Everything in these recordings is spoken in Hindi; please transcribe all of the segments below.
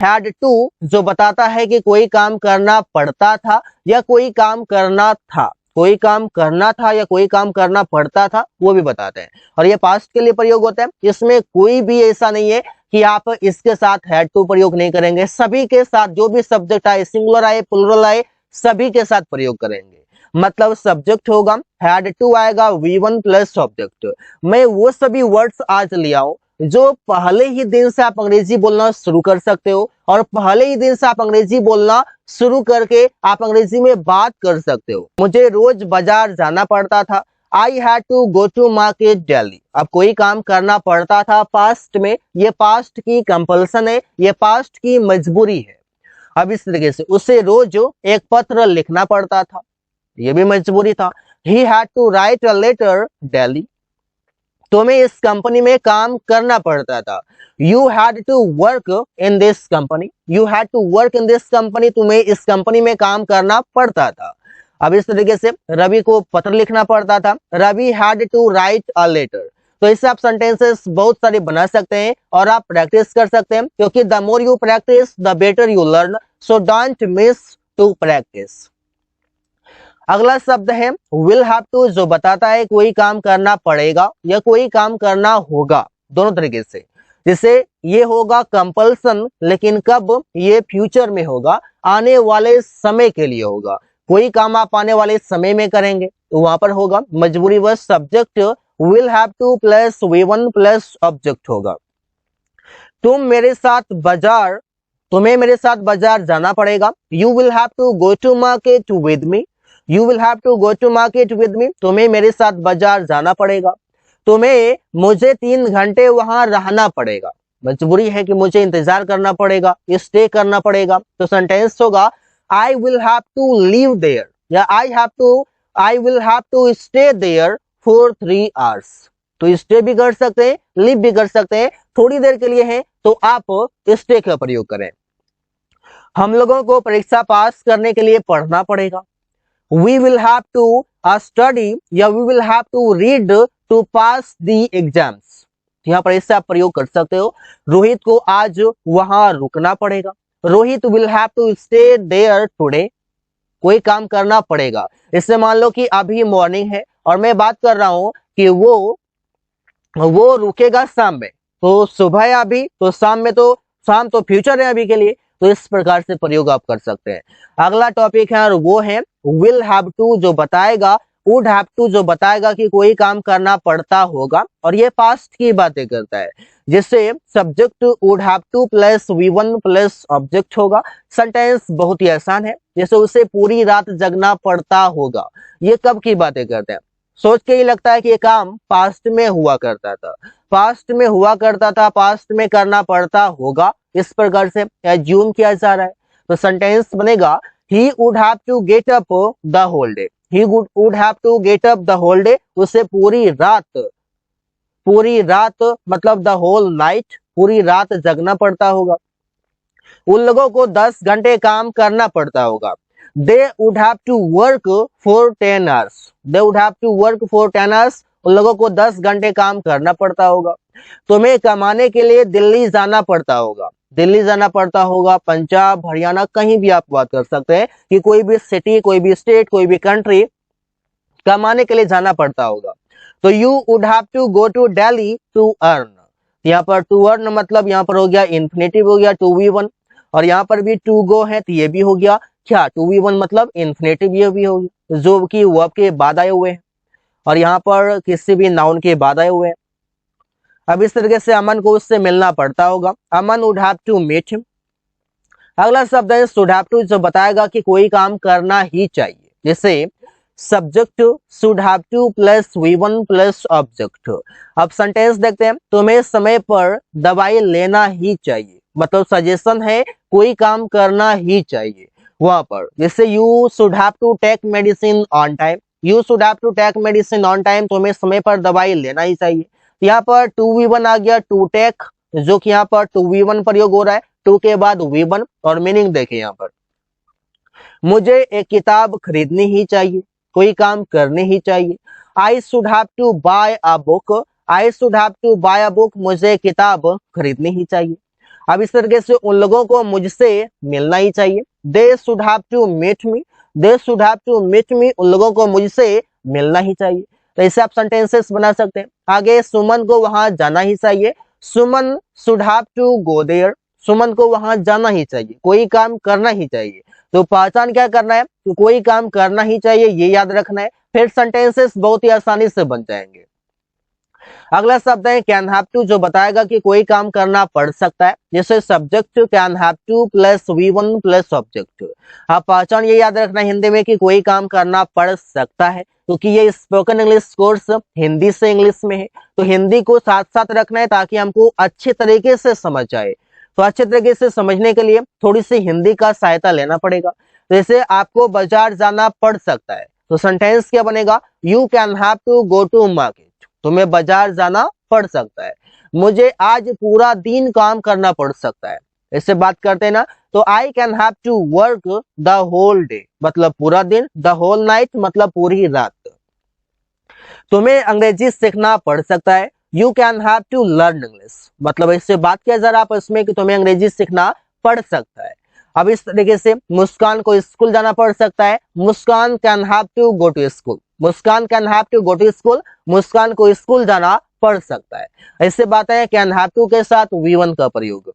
हैड टू जो बताता है कि कोई काम करना पड़ता था या कोई काम करना था, कोई काम करना था या कोई काम करना पड़ता था, वो भी बताते हैं। और ये पास्ट के लिए प्रयोग होता है। इसमें कोई भी ऐसा नहीं है कि आप इसके साथ हैड टू प्रयोग नहीं करेंगे। सभी के साथ जो भी सब्जेक्ट आए, सिंगुलर आए, प्लुरल आए, सभी के साथ प्रयोग करेंगे। मतलब सब्जेक्ट होगा, हैड टू आएगा V1 प्लस ऑब्जेक्ट। मैं वो सभी वर्ड्स आज ले आऊं जो पहले ही दिन से आप अंग्रेजी बोलना शुरू कर सकते हो और पहले ही दिन से आप अंग्रेजी बोलना शुरू करके आप अंग्रेजी में बात कर सकते हो। मुझे रोज बाजार जाना पड़ता था, I had to go to market daily. अब कोई काम करना पड़ता था पास्ट में, ये पास्ट की कंपल्सन है, ये पास्ट की मजबूरी है। अब इस तरीके से उसे रोज एक पत्र लिखना पड़ता था, ये भी मजबूरी था। He had to write a letter daily, तुम्हें इस कंपनी में काम करना पड़ता था। You had to work in this company, you had to work in this company, तुम्हें इस कंपनी में काम करना पड़ता था। अब इस तरीके से रवि को पत्र लिखना पड़ता था, Ravi had to write a letter. तो इससे आप सेंटेंसेस बहुत सारे बना सकते हैं और आप प्रैक्टिस कर सकते हैं, क्योंकि the more you practice the better you learn, so don't miss to practice. अगला शब्द है विल हैव टू, जो बताता है कोई काम करना पड़ेगा या कोई काम करना होगा, दोनों तरीके से। जैसे ये होगा कंपल्सन, लेकिन कब, ये फ्यूचर में होगा, आने वाले समय के लिए होगा। कोई काम आप आने वाले समय में करेंगे तो वहां पर होगा मजबूरी वश subject will have to plus V1 plus object होगा। तुम मेरे साथ बाजार, तुम्हें मेरे साथ बाजार जाना पड़ेगा, you will have to go to market with me, you will have to go to market with me, तुम्हें मेरे साथ बाजार जाना पड़ेगा। तुम्हें मुझे 3 घंटे वहां रहना पड़ेगा, मजबूरी है कि मुझे इंतजार करना पड़ेगा, स्टे करना पड़ेगा। तो सेंटेंस होगा I will have to live there या I will have to stay there for 3 hours. तो स्टे भी कर सकते हैं, लिव भी कर सकते हैं, थोड़ी देर के लिए है तो आप स्टे का प्रयोग करें। हम लोगों को परीक्षा पास करने के लिए पढ़ना पड़ेगा, we will have to study या we will have to read to pass the exams। यहाँ पर इससे आप प्रयोग कर सकते हो। रोहित को आज वहां रुकना पड़ेगा, Rohit will have to stay there today, कोई काम करना पड़ेगा। इससे मान लो कि अभी मॉर्निंग है और मैं बात कर रहा हूं कि वो रुकेगा शाम में, तो सुबह है अभी, तो शाम में, तो शाम तो फ्यूचर है अभी के लिए। तो इस प्रकार से प्रयोग आप कर सकते हैं। अगला टॉपिक है और वो है विल हैव टू, जो बताएगा, वुड हैव टू जो बताएगा कि कोई काम करना पड़ता होगा और ये पास्ट की बातें करता है। जिससे subject would have to plus V1 plus object होगा। सेंटेंस बहुत ही आसान है, जैसे उसे पूरी रात जगना पड़ता होगा, ये कब की बातें करते हैं। सोच के ही लगता है कि ये काम पास्ट में हुआ करता था, पास्ट में हुआ करता था, पास्ट में करना पड़ता होगा, इस प्रकार से एज्यूम किया जा रहा है। तो सेंटेंस बनेगा he would have to get up the whole day, he would have to get up the whole day, उसे पूरी रात मतलब द होल नाइट, पूरी रात जगना पड़ता होगा। उन लोगों को 10 घंटे काम करना पड़ता होगा, they would have to work for 10 hours, they would have to work for 10 hours, उन लोगों को 10 घंटे काम करना पड़ता होगा। तुम्हें कमाने के लिए दिल्ली जाना पड़ता होगा, दिल्ली जाना पड़ता होगा, पंजाब, हरियाणा, कहीं भी आप बात कर सकते हैं कि कोई भी सिटी, कोई भी स्टेट, कोई भी कंट्री कमाने के लिए जाना पड़ता होगा। तो you would have to go to Delhi to earn, यहाँ पर टू अर्न मतलब यहाँ पर हो गया इन्फिनेटिव, हो गया 2V1, और यहाँ पर भी टू गो है तो ये भी हो गया क्या 2V1 मतलब इन्फिनेटिव, ये भी हो गया जो कि वर्ब के बाद आए हुए हैं और यहाँ पर किसी भी नाउन के बाद आए हुए हैं। अब इस तरीके से अमन को उससे मिलना पड़ता होगा, Aman would have to meet him. अगला शब्द है शुड हैव टू, जो बताएगा कि कोई काम करना ही चाहिए। जैसे subject should have to plus V1 plus object. अब सेंटेंस देखते हैं, तुम्हें समय पर दवाई लेना ही चाहिए, मतलब सजेशन है कोई काम करना ही चाहिए वहां पर। जैसे you should have to take medicine on time, you should have to take medicine on time, तुम्हें समय पर दवाई लेना ही चाहिए। यहाँ पर 2V1 आ गया, टू टेक, जो कि यहाँ पर 2V1 प्रयोग हो रहा है, 2 के बाद V1। और मीनिंग देखिए यहाँ पर, मुझे एक किताब खरीदनी ही चाहिए, कोई काम करनी ही चाहिए। I should have to buy a book, I should have to buy a book, मुझे किताब खरीदनी ही चाहिए। अब इस तरीके से उन लोगों को मुझसे मिलना ही चाहिए, they should have to meet me, they should have to meet me, उन लोगों को मुझसे मिलना ही चाहिए। तो ऐसे आप सेंटेंसेस बना सकते हैं। आगे सुमन को वहां जाना ही चाहिए, Suman should have to go there, Suman को वहां जाना ही चाहिए, कोई काम करना ही चाहिए। तो पहचान क्या करना है, तो कोई काम करना ही चाहिए, ये याद रखना है। फिर सेंटेंसेस बहुत ही आसानी से बन जाएंगे। अगला शब्द है कैन हैव टू, जो बताएगा कि कोई काम करना पड़ सकता है। जैसे subject can have to plus V1 plus object. आप पहचान ये याद रखना हिंदी में कि कोई काम करना पड़ सकता है, क्योंकि ये स्पोकन इंग्लिश कोर्स हिंदी से इंग्लिश में है, तो हिंदी को साथ साथ रखना है ताकि हमको अच्छे तरीके से समझ आए। तो अच्छे तरीके से समझने के लिए थोड़ी सी हिंदी का सहायता लेना पड़ेगा। जैसे आपको बाजार जाना पड़ सकता है, तो सेंटेंस क्या बनेगा, you can have to go to market, तुम्हें बाजार जाना पड़ सकता है। मुझे आज पूरा दिन काम करना पड़ सकता है, इससे बात करते हैं ना, तो I can have to work the whole day, मतलब पूरा दिन, द होल नाइट मतलब पूरी रात। तुम्हें अंग्रेजी सीखना पड़ सकता है, you can have to learn English, मतलब इससे बात किया जा रहा है आपस में कि तुम्हें अंग्रेजी सीखना पड़ सकता है। अब इस तरीके से मुस्कान को स्कूल जाना पड़ सकता है, Muskaan can have to go to school, Muskaan can have to go to school, Muskaan को स्कूल जाना पड़ सकता है। ऐसे बात है कैन हैव टू के साथ V1 का प्रयोग।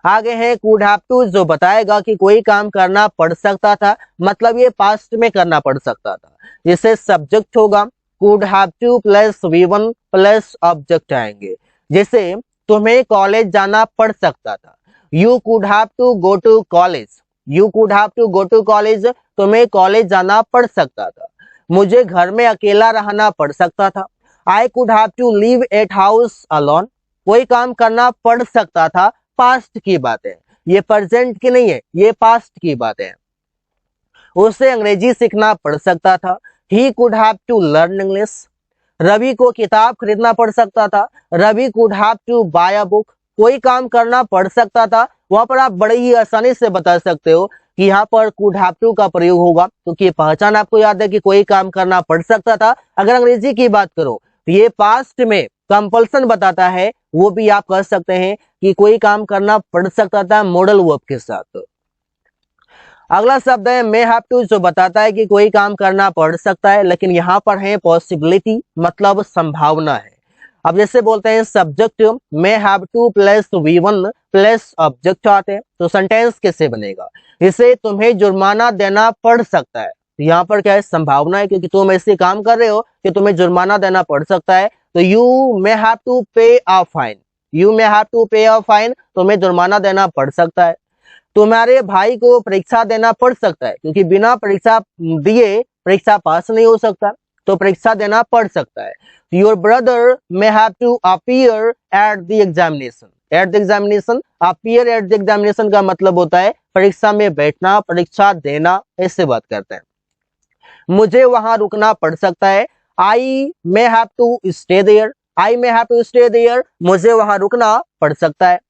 आगे है कुड हैव टू, जो बताएगा कि कोई काम करना पड़ सकता था, मतलब ये पास्ट में करना पड़ सकता था। जैसे सब्जेक्ट होगा could have to plus V1 plus object आएंगे। जैसे तुम्हें कॉलेज जाना पड़ सकता था, you could have to go to college, you could have to go to college, तुम्हें कॉलेज जाना पड़ सकता था। मुझे घर में अकेला रहना पड़ सकता था, I could have to live at house alone, कोई काम करना पड़ सकता था, पास्ट की बात है, ये प्रेजेंट की नहीं है, ये पास्ट की बात है। उसे अंग्रेजी सीखना पड़ सकता था, he could have to learn English. Ravi को किताब खरीदना पड़ सकता था, Ravi could have to buy a book, कोई काम करना पड़ सकता था। वहां पर आप बड़े ही आसानी से बता सकते हो कि यहाँ पर कुड हैव टू का प्रयोग होगा, क्योंकि पहचान आपको याद है कि कोई काम करना पड़ सकता था। अगर अंग्रेजी की बात करो तो ये पास्ट में कंपल्सन बताता है, वो भी आप कह सकते हैं कि कोई काम करना पड़ सकता था मॉडल वर्ब के साथ। अगला शब्द है मे हैव टू, जो बताता है कि कोई काम करना पड़ सकता है, लेकिन यहाँ पर है पॉसिबिलिटी, मतलब संभावना है। अब जैसे बोलते हैं subject may have to plus V1 plus object आते हैं, तो सेंटेंस कैसे बनेगा, इसे तुम्हें जुर्माना देना पड़ सकता है। तो यहाँ पर क्या है, संभावना है, क्योंकि तुम ऐसे काम कर रहे हो कि तुम्हें जुर्माना देना पड़ सकता है। तो you may have to pay a fine, you may have to pay a fine, तुम्हें जुर्माना देना पड़ सकता है। तुम्हारे भाई को परीक्षा देना पड़ सकता है, क्योंकि बिना परीक्षा दिए परीक्षा पास नहीं हो सकता, तो परीक्षा देना पड़ सकता है। Your brother may have to appear at the examination, at the examination, appear at the examination का मतलब होता है परीक्षा में बैठना, परीक्षा देना, ऐसे बात करते हैं। मुझे वहां रुकना पड़ सकता है, I may have to stay there, I may have to stay there, मुझे वहां रुकना पड़ सकता है।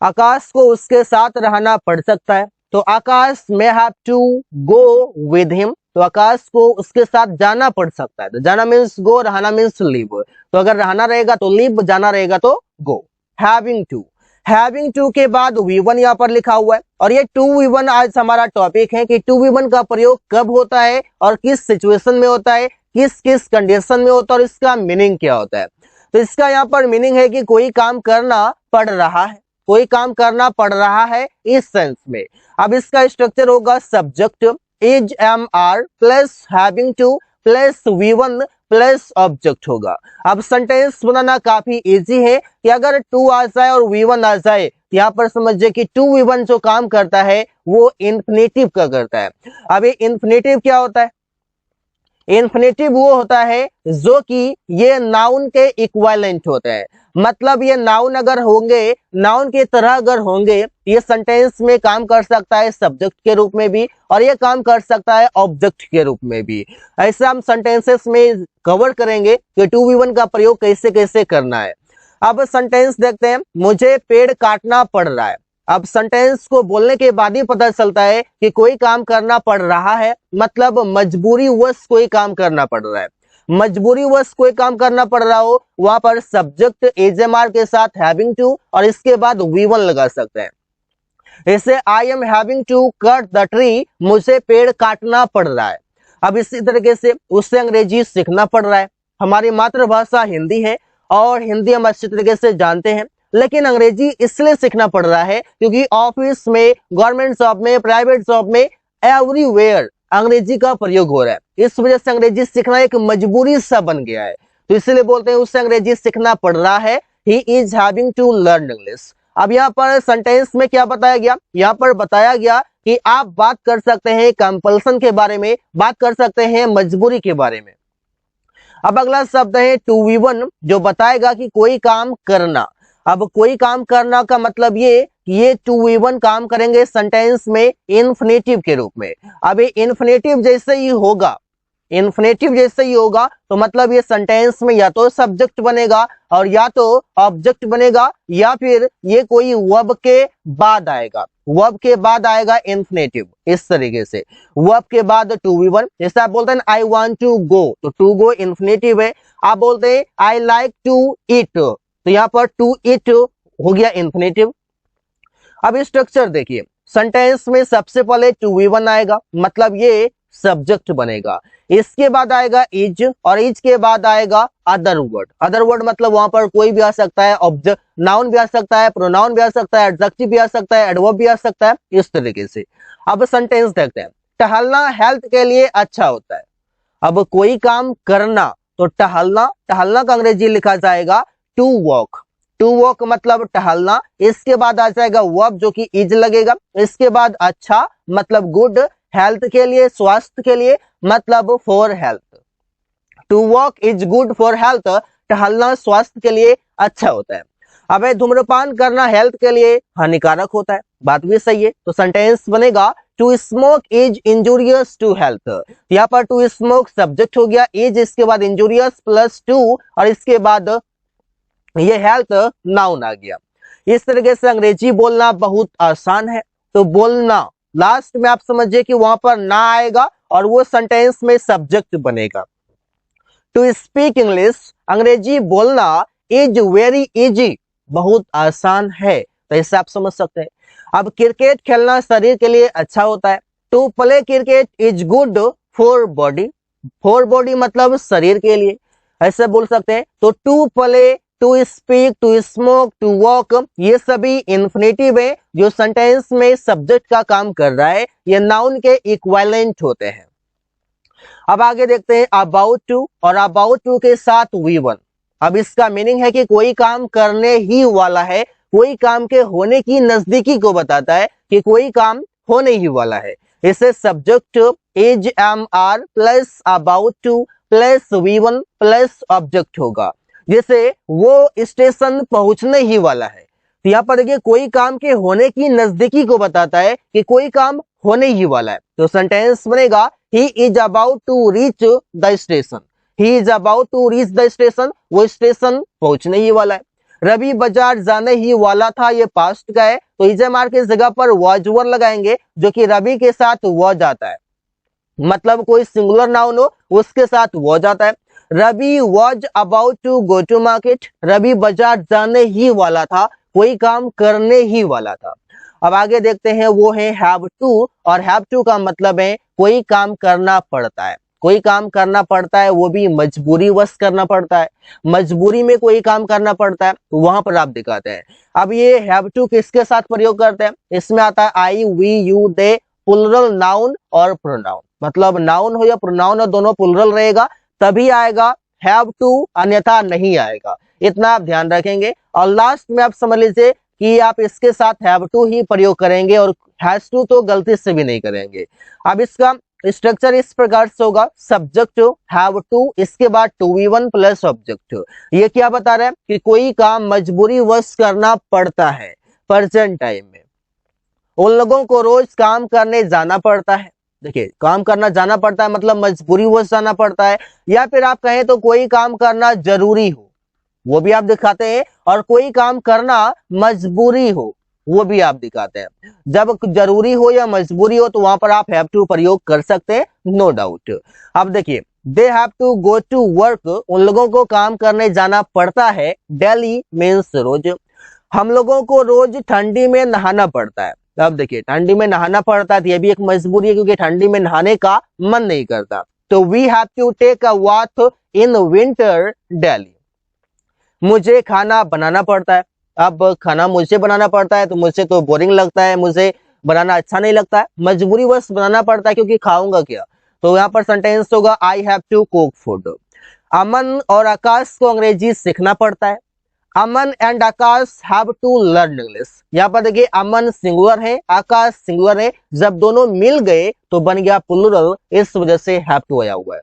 आकाश को उसके साथ रहना पड़ सकता है, तो Akash may have to go with him, तो आकाश को उसके साथ जाना पड़ सकता है। तो जाना मीन्स गो, रहना मीन्स लिव, तो अगर रहना रहेगा तो लिव, जाना रहेगा तो गो। हैविंग टू, हैविंग टू के बाद V1 यहाँ पर लिखा हुआ है, और ये 2V1 आज हमारा टॉपिक है कि 2V1 का प्रयोग कब होता है और किस सिचुएशन में होता है, किस किस कंडीशन में होता है, और इसका मीनिंग क्या होता है। तो इसका यहाँ पर मीनिंग है कि कोई काम करना पड़ रहा है, कोई काम करना पड़ रहा है इस सेंस में। अब इसका स्ट्रक्चर होगा subject is am are plus having to plus V1 plus object होगा। अब सेंटेंस बनाना काफी इजी है कि अगर टू आ जाए और V1 आ जाए, यहाँ पर समझिए कि 2V1 जो काम करता है वो इन्फिनेटिव का करता है। अब ये इन्फिनेटिव क्या होता है, इन्फिनेटिव वो होता है जो कि ये नाउन के इक्विवेलेंट होता है, मतलब ये नाउन अगर होंगे, नाउन की तरह अगर होंगे, ये सेंटेंस में काम कर सकता है सब्जेक्ट के रूप में भी, और ये काम कर सकता है ऑब्जेक्ट के रूप में भी। ऐसा हम सेंटेंसेस में कवर करेंगे कि 2V1 का प्रयोग कैसे कैसे करना है। अब सेंटेंस देखते हैं, मुझे पेड़ काटना पड़ रहा है। अब सेंटेंस को बोलने के बाद ही पता चलता है कि कोई काम करना पड़ रहा है, मतलब मजबूरी वश कोई काम करना पड़ रहा है। मजबूरी वश कोई काम करना पड़ रहा हो, वहां पर सब्जेक्ट एजएमआर के साथ हैविंग टू और इसके बाद वी1 लगा सकते हैं। इसे I am having to cut the tree, मुझे पेड़ काटना पड़ रहा है। अब इसी तरीके से उससे अंग्रेजी सीखना पड़ रहा है। हमारी मातृभाषा हिंदी है और हिंदी हम अच्छी तरीके से जानते हैं, लेकिन अंग्रेजी इसलिए सीखना पड़ रहा है क्योंकि ऑफिस में, गवर्नमेंट जॉब में, प्राइवेट जॉब में, एवरीवेयर अंग्रेजी का प्रयोग हो रहा है। इस वजह से अंग्रेजी सीखना एक मजबूरी सा बन गया है, तो इसलिए बोलते हैं उससे अंग्रेजी सीखना पड़ रहा है। He is having to learn English. अब यहाँ पर सेंटेंस में क्या बताया गया, यहाँ पर बताया गया कि आप बात कर सकते हैं कंपल्सन के बारे में, बात कर सकते हैं मजबूरी के बारे में। अब अगला शब्द है टू वी वन, जो बताएगा कि कोई काम करना। अब कोई काम करना का मतलब ये टू वी वन काम करेंगे सेंटेंस में इन्फिनेटिव के रूप में। अब ये इन्फिनेटिव जैसे ही होगा, इन्फिनेटिव जैसे ही होगा तो मतलब ये सेंटेंस में या तो सब्जेक्ट बनेगा और या तो ऑब्जेक्ट बनेगा, या फिर ये कोई वर्ब के बाद आएगा, वर्ब के बाद आएगा इन्फिनेटिव। इस तरीके से वर्ब के बाद टू वी वन। जैसे आप बोलते हैं आई वांट टू गो, तो टू गो इन्फिनेटिव है। आप बोलते हैं आई लाइक टू ईट, तो यहाँ पर टू ईट हो गया इन्फिनेटिव। अब स्ट्रक्चर देखिए, सेंटेंस में सबसे पहले टू वी वन आएगा, मतलब ये सब्जेक्ट बनेगा। इसके बाद आएगा इज और इज के बाद आएगा अदर वर्ड। अदर वर्ड मतलब वहां पर कोई भी आ सकता है, ऑब्जेक्ट नाउन भी आ सकता है, प्रोनाउन भी आ सकता है, एडजेक्टिव भी आ सकता है, एडवर्ब भी आ सकता है, इस तरीके से। अब सेंटेंस देखते हैं। टहलना हेल्थ के लिए अच्छा होता है। अब कोई काम करना, तो टहलना, टहलना का अंग्रेजी लिखा जाएगा टू वॉक। टू वॉक मतलब टहलना। इसके बाद आ जाएगा वर्ब जो कि इज लगेगा। इसके बाद अच्छा मतलब गुड, हेल्थ के लिए, स्वास्थ्य के लिए मतलब for health. To walk is good for health, टहलना स्वास्थ्य के लिए अच्छा होता है। अब धूम्रपान करना हेल्थ के लिए हानिकारक होता है, बात भी सही है। तो सेंटेंस बनेगा to smoke is injurious to health. यहाँ पर टू स्मोक सब्जेक्ट हो गया, इज इसके बाद इंजूरियस प्लस टू और इसके बाद ये हेल्थ नाउन आ गया। इस तरीके से अंग्रेजी बोलना बहुत आसान है। तो बोलना लास्ट में आप समझिए कि वहां पर ना आएगा और वो सेंटेंस में सब्जेक्ट बनेगा। टू स्पीक इंग्लिश, अंग्रेजी बोलना इज वेरी इजी, बहुत आसान है, तो इससे आप समझ सकते हैं। अब क्रिकेट खेलना शरीर के लिए अच्छा होता है। To play cricket is good for body. For body मतलब शरीर के लिए, ऐसे बोल सकते हैं। तो to play, to speak, to smoke, to walk, ये सभी इन्फिनेटिव है जो सेंटेंस में सब्जेक्ट का काम कर रहा है। ये नाउन के इक्विवेलेंट होते हैं। अब आगे देखते हैं अबाउट टू, और अबाउट टू के साथ वी वन। अब इसका मीनिंग है कि कोई काम करने ही वाला है, कोई काम के होने की नजदीकी को बताता है कि कोई काम होने ही वाला है। इसे subject is am are plus about to plus V one plus object होगा। जैसे वो स्टेशन पहुंचने ही वाला है, तो यहाँ पर देखिए कोई काम के होने की नजदीकी को बताता है कि कोई काम होने ही वाला है। तो सेंटेंस बनेगा he is about to reach the station. He is about to reach the station, वो स्टेशन पहुंचने ही वाला है। रवि बाजार जाने ही वाला था, ये पास्ट का है, तो इजमार की जगह पर वॉज वर लगाएंगे जो कि रवि के साथ वॉज आता है, मतलब कोई सिंगुलर नाउन हो उसके साथ वॉज आता है। Ravi was about to go to market, रवि बाजार जाने ही वाला था, कोई काम करने ही वाला था। अब आगे देखते हैं, वो है हैव टू, और हैव टू का मतलब है कोई काम करना पड़ता है। कोई काम करना पड़ता है, वो भी मजबूरी वश करना पड़ता है। मजबूरी में कोई काम करना पड़ता है, तो वहां पर आप दिखाते हैं। अब ये हैव टू किसके साथ प्रयोग करते हैं, इसमें आता है I, we, you, they, plural noun और प्रोनाउन। मतलब नाउन हो या प्रोनाउन हो, दोनों प्लुरल रहेगा तभी आएगा हैव टू, अन्यथा नहीं आएगा। इतना आप ध्यान रखेंगे। और लास्ट में आप समझ लीजिए कि आप इसके साथ हैव टू ही प्रयोग करेंगे और हैज टू तो गलती से भी नहीं करेंगे। अब इसका स्ट्रक्चर इस प्रकार से होगा, सब्जेक्ट हैव टू, इसके बाद to V one plus object. ये क्या बता रहा है कि कोई काम मजबूरी वश करना पड़ता है प्रेजेंट टाइम में। उन लोगों को रोज काम करने जाना पड़ता है। देखिए काम करना जाना पड़ता है मतलब मजबूरी वश जाना पड़ता है, या फिर आप कहें तो कोई काम करना जरूरी हो, वो भी आप दिखाते हैं। और कोई काम करना मजबूरी हो, वो भी आप दिखाते हैं। जब जरूरी हो या मजबूरी हो तो वहां पर आप हैव टू प्रयोग कर सकते हैं, नो डाउट। अब देखिए they have to go to work, उन लोगों को काम करने जाना पड़ता है। डेली मीन्स रोज। हम लोगों को रोज ठंडी में नहाना पड़ता है। अब देखिए ठंडी में नहाना पड़ता है तो ये भी एक मजबूरी है, क्योंकि ठंडी में नहाने का मन नहीं करता। तो we have to take a bath in winter daily. मुझे खाना बनाना पड़ता है। अब खाना मुझे बनाना पड़ता है तो मुझे तो बोरिंग लगता है, मुझे बनाना अच्छा नहीं लगता है, मजबूरी बस बनाना पड़ता है, क्योंकि खाऊंगा क्या। तो यहाँ पर सेंटेंस होगा I have to cook food. Aman और आकाश को अंग्रेजी सीखना पड़ता है। Aman and Akash have to learn English. यहाँ पर देखिए अमन सिंगुलर है, आकाश सिंगुलर है, जब दोनों मिल गए तो बन गया प्लूरल, इस वजह से हैव टू आया हुआ है।